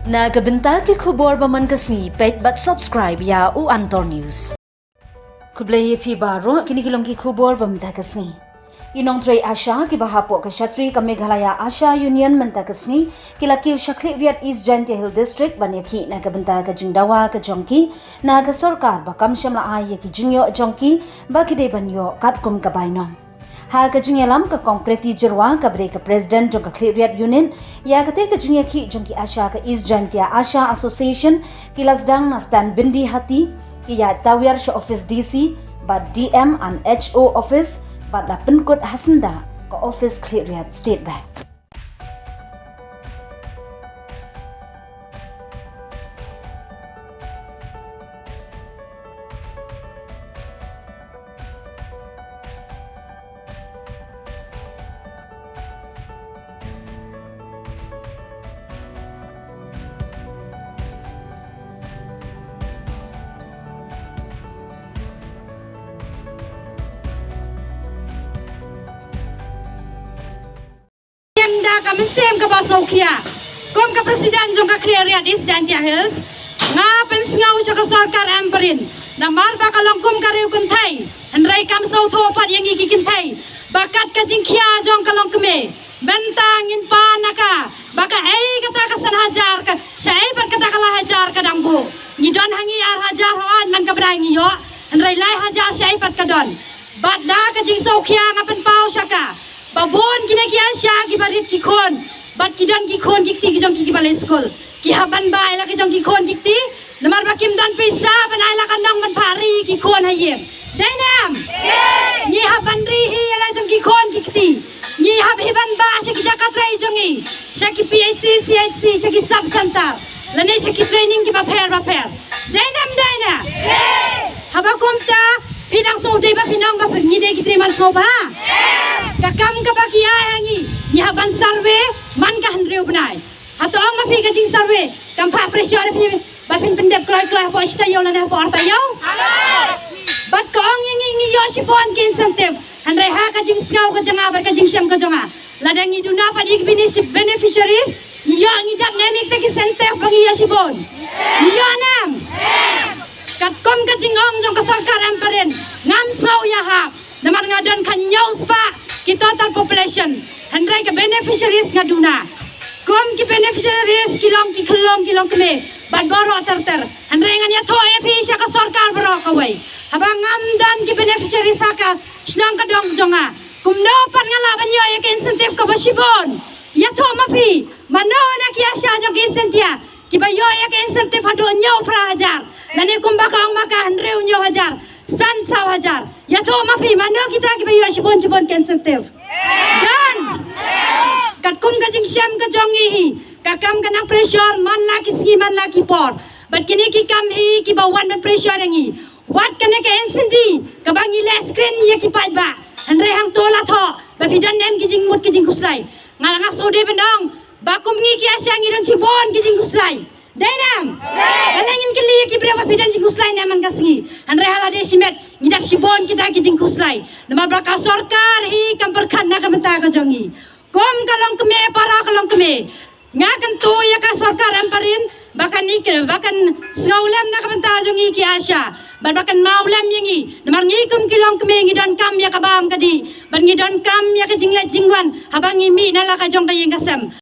Nagabenta ki khubor baman kasni pet but subscribe ya u Antor News. Kublai phi baro kini kilong ki khubor bamta kasni. Inong tray Asha ki bahapo ka Shatri ka Meghalaya Asha Union menta kasni kila ki Shakli Viet East Jaintia Hill District banyaki nagabenta ka jingdawa ka jongki naga sarkar bakam shamla ay ki jingyo jongki bakide banyo katkum ka bainong. Ha kajinyalam ka konkreti jirwa ka bre ka president jong ka Clear Union ya kate kajingya ki jong ki Asha ka East Jaintia Asha Association kilasdang na stand bindi hati ki ya tawyar sha office DC ba DM and HO office ba da penkut hasenda ka office Clear State Bank. Kami sem ke Basokia, kom ke Presiden jong ke Clear East Jaintia Hills, ngapen sengau cakap sarkar amperin, namar bakalong kum kariu kentai, henrai kam sau thopat yang iki kentai, bakat kajingkia jong kalong keme, bentang inpa naka, baka kata kesan hajar ke, syai kata kalah hajar ke dambu, ngidon hangi ar hajar hoan man kabrangi yo, henrai lai hajar syai pat kadon, badda kajing Sokia ngapen pau syaka. Babon kina ki Asha ki barit ki khon bat ki dan ki khon ki ti ki jong ki balai school ki haban bai la ki jong ki khon ki ti namar bakim dan pisa banai la kandang man pari ki khon hayem dainam ni haban ri hi la jong ki khon ki ti ni hab hiban ba sha ki jakat rai jongi sha ki PHC CHC sha ki sub center la ne sha ki training ki ba pher dainam daina habakum ta pidang so de ba pinong ba ni de ki triman so ba kakam kapakia hangi nyaban survey man ka handreu benai hatong ma phi ka jing survey kam pha pressure phi ba phin pendep klai po sta yo la na po arta yo bat kong ngi yo si pon kin incentive handrai ha ka jing skau ka janga bar ka jing syam ka jonga ladang ni duna pa dik beneficiaries yo ngi dak nemik ta ki incentive bagi yo si pon yo nam kat kom ka jing ong jong ka sarkar amparin ngam sau ya ha namar ngadon kan nyau spa ki total population handrai ka beneficiaries ngaduna kom ki beneficiaries kilong keme bad boro ter handrai nganya tho e phi sha ka sarkar boro ka wai habang amdan ki beneficiaries ka snang ka dong jonga kum no pan ngala ban yo e incentive ka basibon ya tho ma phi mano na ki Asha jong ki incentive ki ba yo e incentive hado nyau pra hajar lane kum ba ka maka handreu nyau hajar san saw hajar ya tho ma phi mano kita ki ba yo sibon ki incentive dan kat kum ka jing syam ka jongi hi kakam kana pressure man la ki por but kini ki kam hi ki ba wan pressure yangi wat kane ka incendi ka bangi la screen ya ki pai ba handre hang tola tho ba pidan nem ki jing mut ki jing kuslai ngalanga sode bendong ba kum ngi ki Asha ngi ron sibon ki jing kuslai dainam alangin ki li ki brema pidan jing kuslai naman kasngi handre hala de simet ngidap sibon kita ki jing kuslai nama braka sarkar hi kam perkhan na ka menta ka jongi kom kalong keme para kalong keme ngakan to ya ka sarkar amparin bakan sngaulam na kamanta jongi ki Asha bakan maulam yangi namar ngi kum kilong keme ngi don kam ya kabam kadi ban ngi don kam ya ka jingla jingwan habang ngi mi na la ka jong ka yeng kasam